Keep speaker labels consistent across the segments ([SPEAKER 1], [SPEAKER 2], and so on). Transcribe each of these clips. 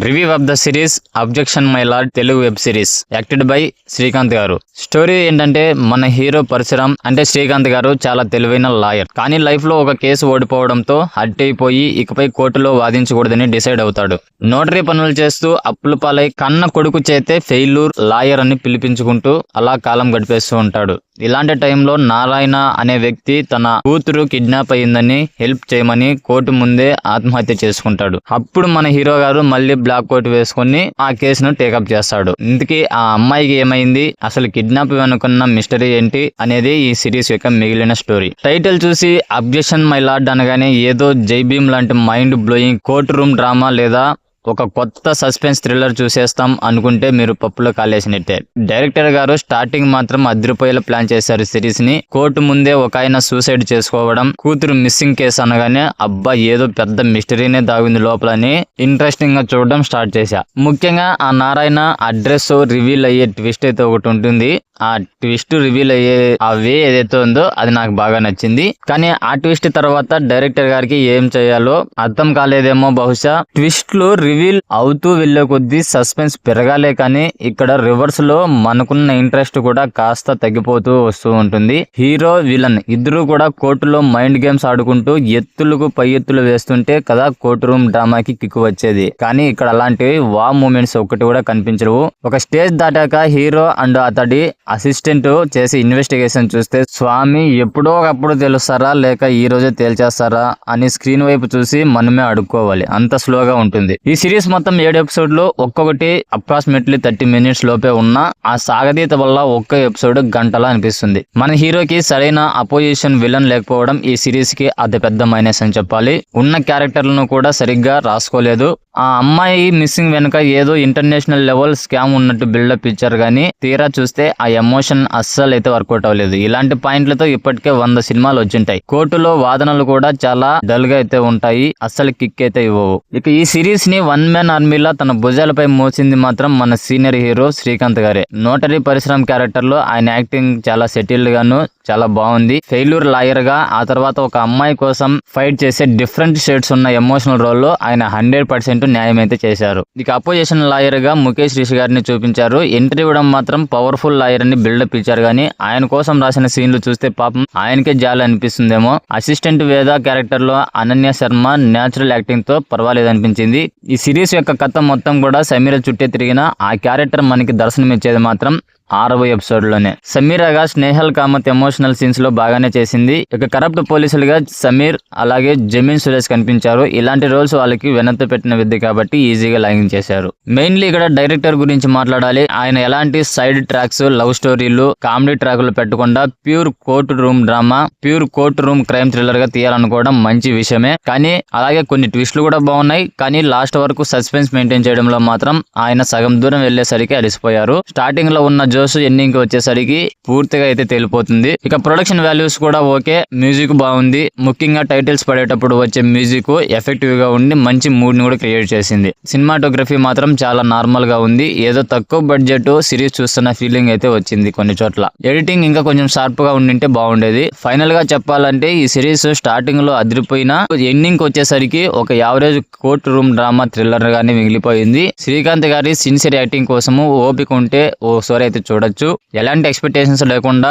[SPEAKER 1] Review of the series objection my lord Telugu web series acted by Srikanth గారు. Story ఏంటంటే మన hero Parashuram అంటే శ్రీకాంత్ గారు చాలా తెలివైన లాయర్. కానీ లైఫ్ లో ఒక కేసు ఓడిపోవడంతో హట్టయిపోయి ఇకపై కోర్టులో వాదించకూడదని డిసైడ్ అవుతాడు. నోటరీ పనులు చేస్తూ అప్పుల పాలై కన్న కొడుకు చేతే ఫెయిల్యూర్ లాయర్ అని పిలిపించుకుంటూ అలా కాలం గడిపేస్తూ ఉంటాడు. ఇలాంటి టైంలో నారాయణ అనే వ్యక్తి తన కూతురు కిడ్నాప్ అయిందని హెల్ప్ చేయమని కోర్టు ముందే ఆత్మహత్య చేసుకుంటాడు. అప్పుడు మన హీరో గారు మళ్ళీ బ్లాక్ కోట్ వేసుకుని ఆ కేసును టేకప్ చేస్తాడు. ఇందుకే ఆ అమ్మాయికి ఏమైంది, అసలు కిడ్నాప్ వెనుకున్న మిస్టరీ ఏంటి అనేది ఈ సిరీస్ యొక్క మిగిలిన స్టోరీ. టైటిల్ చూసి అబ్జెక్షన్ మై లార్డ్ అనగానే ఏదో జై భీమ్ లాంటి mind blowing court room drama లేదా ఒక కొత్త సస్పెన్స్ థ్రిల్లర్ చూసేస్తాం అనుకుంటే మీరు పప్పులో కాలేసినట్టే. డైరెక్టర్ గారు స్టార్టింగ్ మాత్రం అదిరిపోయేలా ప్లాన్ చేశారు సిరీస్ ని. కోర్టు ముందే ఒక ఆయన సూసైడ్ చేసుకోవడం, కూతురు మిస్సింగ్ కేసు అనగానే అబ్బా ఏదో పెద్ద మిస్టరీనే దాగింది లోపలని ఇంట్రెస్టింగ్ గా చూడడం స్టార్ట్ చేశా. ముఖ్యంగా ఆ నారాయణ అడ్రస్ రివీల్ అయ్యే ట్విస్ట్ అయితే ఒకటి ఉంటుంది. ఆ ట్విస్ట్ రివీల్ అయ్యే ఆ వే ఏదైతే ఉందో అది నాకు బాగా నచ్చింది. కానీ ఆ ట్విస్ట్ తర్వాత డైరెక్టర్ గారికి ఏం చేయాలో అర్థం కాలేదేమో బహుశా. ట్విస్ట్లు రివీల్ అవుతూ వెళ్లే కొద్దీ సస్పెన్స్ పెరగాలే కానీ ఇక్కడ రివర్స్ లో మనకున్న ఇంట్రెస్ట్ కూడా కాస్త తగ్గిపోతూ వస్తూ ఉంటుంది. హీరో విలన్ ఇద్దరు కూడా కోర్టులో మైండ్ గేమ్స్ ఆడుకుంటూ ఎత్తులకు పై ఎత్తులు వేస్తుంటే కదా కోర్టు రూమ్ డ్రామాకి కిక్కు వచ్చేది. కానీ ఇక్కడ అలాంటివి వా మూమెంట్స్ ఒకటి కూడా కనిపించవు. ఒక స్టేజ్ దాటాక హీరో అండ్ అతడి అసిస్టెంట్ చేసి ఇన్వెస్టిగేషన్ చూస్తే స్వామి ఎప్పుడో ఒకప్పుడు తెలుస్తారా లేక ఈ రోజే తేల్చేస్తారా అని స్క్రీన్ వైపు చూసి మనమే అడుక్కోవాలి, అంత స్లోగా ఉంటుంది. ఈ సిరీస్ మొత్తం 7 ఎపిసోడ్లు, ఒక్కొక్కటి అప్రాక్సిమేట్లీ 30 మినిట్స్ లోపే ఉన్న ఆ సాగదీత వల్ల ఒక్క ఎపిసోడ్ గంటలా అనిపిస్తుంది. మన హీరోకి సరైన అపోజిషన్ విలన్ లేకపోవడం ఈ సిరీస్ కి అతి పెద్ద మైనస్ అని చెప్పాలి. ఉన్న క్యారెక్టర్లను కూడా సరిగ్గా రాసుకోలేదు. ఆ అమ్మాయి మిస్సింగ్ వెనుక ఏదో ఇంటర్నేషనల్ లెవెల్ స్కామ్ ఉన్నట్టు బిల్డప్ ఇచ్చారు కానీ తీరా చూస్తే ఆ ఎమోషన్ అస్సలు అయితే వర్కౌట్ అవ్వలేదు. ఇలాంటి పాయింట్లతో ఇప్పటికే 100 సినిమాలు వచ్చింటాయి. కోర్టులో వాదనలు కూడా చాలా డల్ గా అయితే ఉంటాయి, అస్సలు కిక్ అయితే ఇవ్వవు. ఇక ఈ సిరీస్ ని వన్ మ్యాన్ ఆర్మీలా తన భుజాలపై మోసింది మాత్రం మన సీనియర్ హీరో శ్రీకాంత్ గారే. నోటరీ పరశురామ్ క్యారెక్టర్ లో ఆయన యాక్టింగ్ చాలా సెటిల్డ్ గాను చాలా బాగుంది. ఫెయిల్యూర్ లాయర్ గా ఆ తర్వాత ఒక అమ్మాయి కోసం ఫైట్ చేసే డిఫరెంట్ షేడ్స్ ఉన్న ఎమోషనల్ రోల్ లో ఆయన 100% న్యాయం అయితే చేశారు. ఇక అపోజిషన్ లాయర్ గా ముఖేష్ రిషి గారిని చూపించారు. ఎంట్రీ ఇవ్వడం మాత్రం పవర్ఫుల్ లాయర్ అని బిల్డప్ ఇచ్చారు కానీ ఆయన కోసం రాసిన సీన్లు చూస్తే పాపం ఆయనకే జాలి అనిపిస్తుందేమో. అసిస్టెంట్ వేద క్యారెక్టర్ లో అనన్య శర్మ నేచురల్ యాక్టింగ్ తో పర్వాలేదు అనిపించింది. ఈ సిరీస్ యొక్క కథ మొత్తం కూడా సమీర చుట్టే తిరిగిన ఆ క్యారెక్టర్ మనకి దర్శనమిచ్చేది మాత్రం 6వ ఎపిసోడ్ లోనే. సమీరగా స్నేహల్ కామత్ ఎమోషనల్ సీన్స్ లో బాగానే చేసింది. ఇక కరప్ట్ పోలీసులుగా సమీర్ అలాగే జమీన్ సురేష్ కనిపించారు. ఇలాంటి రోల్స్ వాళ్ళకి వెనత్త పెట్టిన విద్య కాబట్టి ఈజీగా లాగింగ్ చేశారు. మెయిన్లీ ఇక్కడ డైరెక్టర్ గురించి మాట్లాడాలి. ఆయన ఎలాంటి సైడ్ ట్రాక్స్, లవ్ స్టోరీలు, కామెడీ ట్రాకులు పెట్టకుండా pure court room drama, pure court room crime thriller గా తీయాలనుకోవడం మంచి విషయమే. కానీ అలాగే కొన్ని ట్విస్ట్లు కూడా బాగున్నాయి. కానీ లాస్ట్ వరకు సస్పెన్స్ మెయింటైన్ చేయడంలో మాత్రం ఆయన సగం దూరం వెళ్లేసరికి అలసిపోయారు. స్టార్టింగ్ లో ఉన్న జోస్ ఎండింగ్ వచ్చేసరికి పూర్తిగా అయితే తెలిపోతుంది. ఇక ప్రొడక్షన్ వాల్యూస్ కూడా ఓకే, మ్యూజిక్ బాగుంది. ముఖ్యంగా టైటిల్స్ పడేటప్పుడు వచ్చే మ్యూజిక్ ఎఫెక్టివ్ గా ఉండి మంచి మూడ్ ని కూడా క్రియేట్ చేసింది. సినిమాటోగ్రఫీ మాత్రం చాలా నార్మల్ గా ఉంది. ఏదో తక్కువ బడ్జెట్ సిరీస్ చూస్తున్న ఫీలింగ్ అయితే వచ్చింది కొన్ని చోట్ల. ఎడిటింగ్ ఇంకా కొంచెం షార్ప్ గా ఉండింటే బాగుండేది. ఫైనల్ గా చెప్పాలంటే ఈ సిరీస్ స్టార్టింగ్ లో అదిరిపోయినా ఎండింగ్ వచ్చేసరికి ఒక average court room drama thriller గానే మిగిలిపోయింది. శ్రీకాంత్ గారి సిన్సియర్ యాక్టింగ్ కోసము ఓపిక ఉంటే ఓసారి అయితే చూడొచ్చు. ఎలాంటి ఎక్స్పెక్టేషన్స్ లేకుండా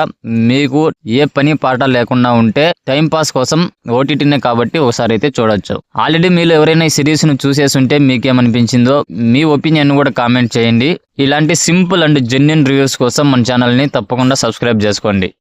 [SPEAKER 1] మీకు ఏ పని పాట లేకుండా ఉంటే టైం పాస్ కోసం ఓటీటీనే కాబట్టి ఒకసారి అయితే చూడొచ్చు. ఆల్రెడీ మీరు ఎవరైనా ఈ సిరీస్ ను చూసేసి ఉంటే మీకేమనిపించిందో మీ ఒపీనియన్ కూడా కామెంట్ చేయండి. ఇలాంటి సింపుల్ అండ్ జెన్యూన్ రివ్యూస్ కోసం మన ఛానల్ ని తప్పకుండా సబ్స్క్రైబ్ చేసుకోండి.